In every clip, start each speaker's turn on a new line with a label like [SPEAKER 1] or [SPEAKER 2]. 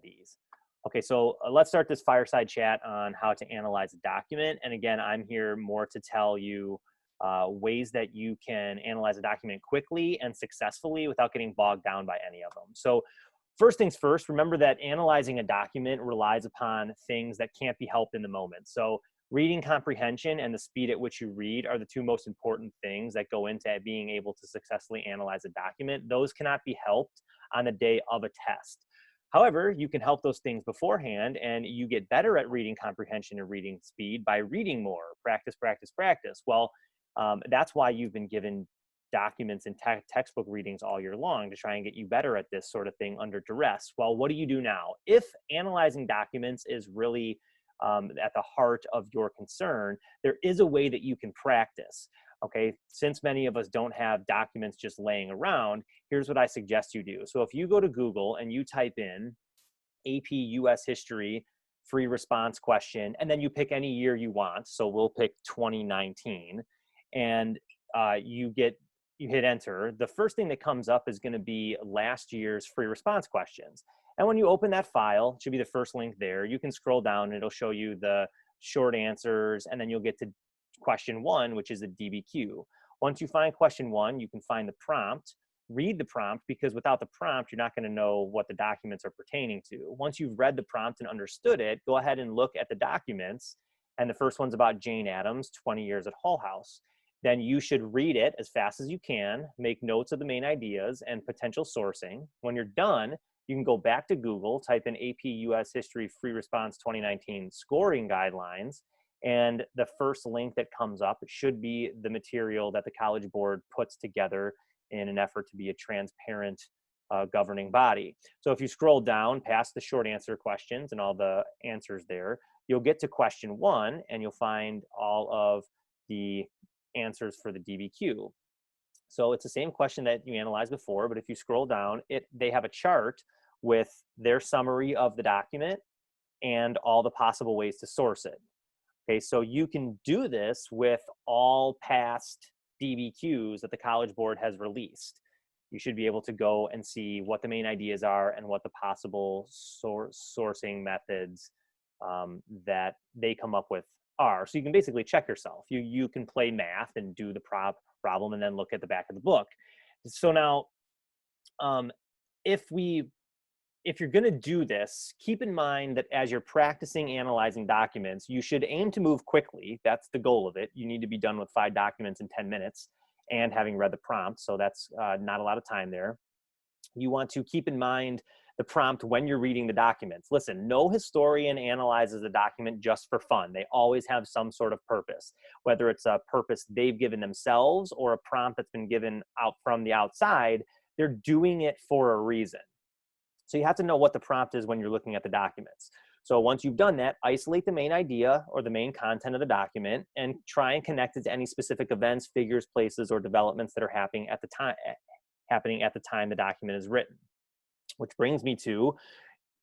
[SPEAKER 1] IDs. Okay, so let's start this fireside chat on how to analyze a document. And again, I'm here more to tell you ways that you can analyze a document quickly and successfully without getting bogged down by any of them. So first things first, remember that analyzing a document relies upon things that can't be helped in the moment. So reading comprehension and the speed at which you read are the two most important things that go into being able to successfully analyze a document. Those cannot be helped on the day of a test. However, you can help those things beforehand, and you get better at reading comprehension and reading speed by reading more. Practice, practice, practice. Well, that's why you've been given documents and textbook readings all year long, to try and get you better at this sort of thing under duress. Well, what do you do now? If analyzing documents is really at the heart of your concern, there is a way that you can practice. Okay, since many of us don't have documents just laying around, here's what I suggest you do. So if you go to Google and you type in AP US History free response question, and then you pick any year you want. So we'll pick 2019, and you hit enter. The first thing that comes up is going to be last year's free response questions. And when you open that file, it should be the first link there. You can scroll down and it'll show you the short answers, and then you'll get to question 1, which is a DBQ. Once you find question 1, you can find the prompt, read the prompt, because without the prompt, you're not going to know what the documents are pertaining to. Once you've read the prompt and understood it, go ahead and look at the documents. And the first one's about Jane Addams, 20 years at Hull House. Then you should read it as fast as you can, make notes of the main ideas and potential sourcing. When you're done, you can go back to Google, type in AP US History Free Response 2019 scoring guidelines, and the first link that comes up should be the material that the College Board puts together in an effort to be a transparent governing body. So if you scroll down past the short answer questions and all the answers there, you'll get to question 1, and you'll find all of the answers for the DBQ. So it's the same question that you analyzed before, but if you scroll down, they have a chart with their summary of the document and all the possible ways to source it. Okay, so you can do this with all past DBQs that the College Board has released. You should be able to go and see what the main ideas are and what the possible sourcing methods that they come up with are. So you can basically check yourself. You can play math and do the problem and then look at the back of the book. So now, if you're going to do this, keep in mind that as you're practicing analyzing documents, you should aim to move quickly. That's the goal of it. You need to be done with 5 documents in 10 minutes and having read the prompt. So that's not a lot of time there. You want to keep in mind the prompt when you're reading the documents. Listen, no historian analyzes a document just for fun. They always have some sort of purpose, whether it's a purpose they've given themselves or a prompt that's been given out from the outside. They're doing it for a reason. So you have to know what the prompt is when you're looking at the documents. So once you've done that, isolate the main idea or the main content of the document and try and connect it to any specific events, figures, places, or developments that are happening at the time the document is written. Which brings me to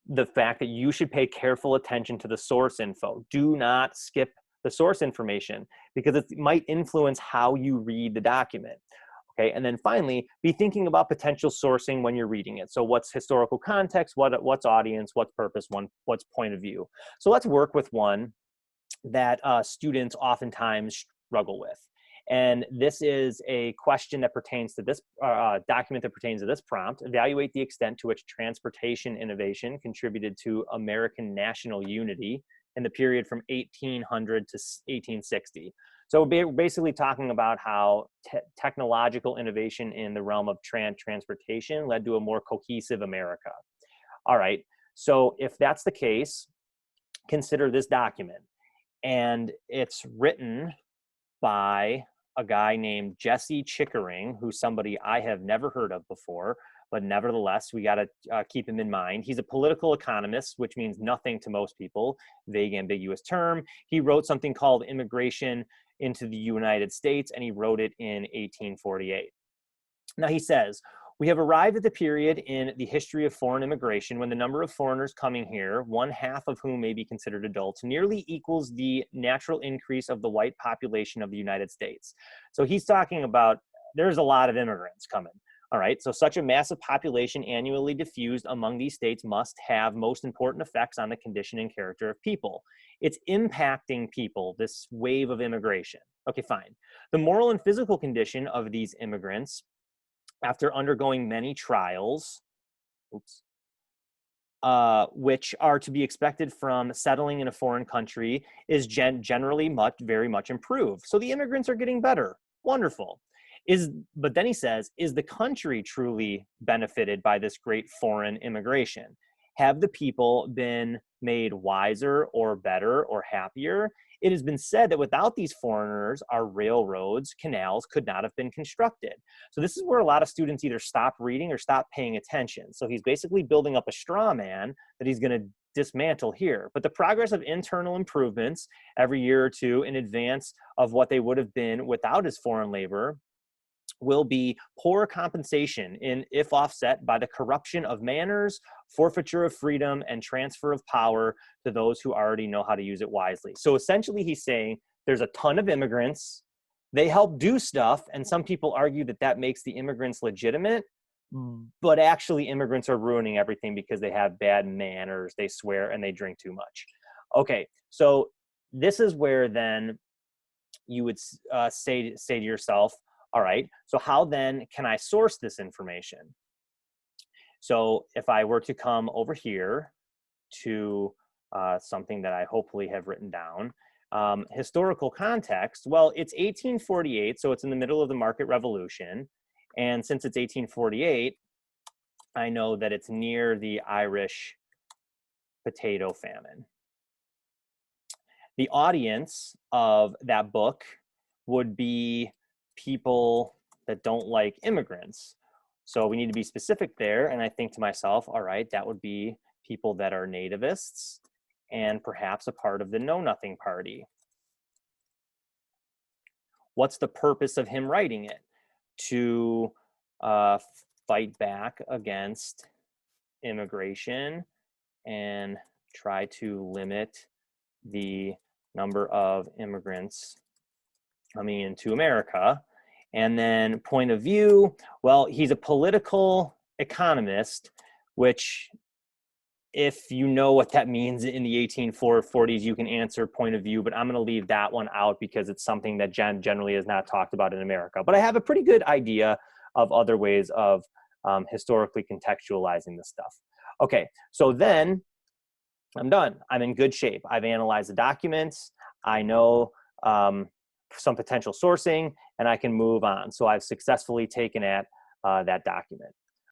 [SPEAKER 1] the fact that you should pay careful attention to the source info. Do not skip the source information, because it might influence how you read the document. Okay, and then finally, be thinking about potential sourcing when you're reading it. So what's historical context, what's audience, what's purpose, what's point of view. So let's work with one that students oftentimes struggle with. And this is a question that pertains to this document that pertains to this prompt. Evaluate the extent to which transportation innovation contributed to American national unity in the period from 1800 to 1860. So we're basically talking about how technological innovation in the realm of transportation led to a more cohesive America. All right, so if that's the case, consider this document. And it's written by a guy named Jesse Chickering, who's somebody I have never heard of before, but nevertheless, we got to keep him in mind. He's a political economist, which means nothing to most people, vague, ambiguous term. He wrote something called Immigration into the United States, and he wrote it in 1848. Now he says, we have arrived at the period in the history of foreign immigration when the number of foreigners coming here, 1/2 of whom may be considered adults, nearly equals the natural increase of the white population of the United States. So he's talking about there's a lot of immigrants coming. All right, so such a massive population annually diffused among these states must have most important effects on the condition and character of people. It's impacting people, this wave of immigration. Okay, fine. The moral and physical condition of these immigrants, after undergoing many trials, which are to be expected from settling in a foreign country, is generally very much improved. So the immigrants are getting better. Wonderful. But then he says, is the country truly benefited by this great foreign immigration? Have the people been made wiser or better or happier? It has been said that without these foreigners, our railroads, canals could not have been constructed. So this is where a lot of students either stop reading or stop paying attention. So he's basically building up a straw man that he's going to dismantle here. But the progress of internal improvements every year or two in advance of what they would have been without his foreign labor will be poor compensation if offset by the corruption of manners, forfeiture of freedom, and transfer of power to those who already know how to use it wisely. So essentially he's saying there's a ton of immigrants, they help do stuff, and some people argue that that makes the immigrants legitimate, but actually immigrants are ruining everything because they have bad manners, they swear, and they drink too much. Okay, so this is where then you would say to yourself, all right, so how then can I source this information? So if I were to come over here to something that I hopefully have written down, historical context, well, it's 1848, so it's in the middle of the market revolution. And since it's 1848, I know that it's near the Irish potato famine. The audience of that book would be people that don't like immigrants. So we need to be specific there. And I think to myself, all right, that would be people that are nativists and perhaps a part of the Know Nothing Party. What's the purpose of him writing it? To fight back against immigration and try to limit the number of immigrants coming into America. And then point of view, well, he's a political economist, which if you know what that means in the 1840s, you can answer point of view, but I'm going to leave that one out because it's something that generally is not talked about in America. But I have a pretty good idea of other ways of historically contextualizing this stuff. Okay, so then I'm done. I'm in good shape. I've analyzed the documents. I know some potential sourcing, and I can move on. So I've successfully taken at that document.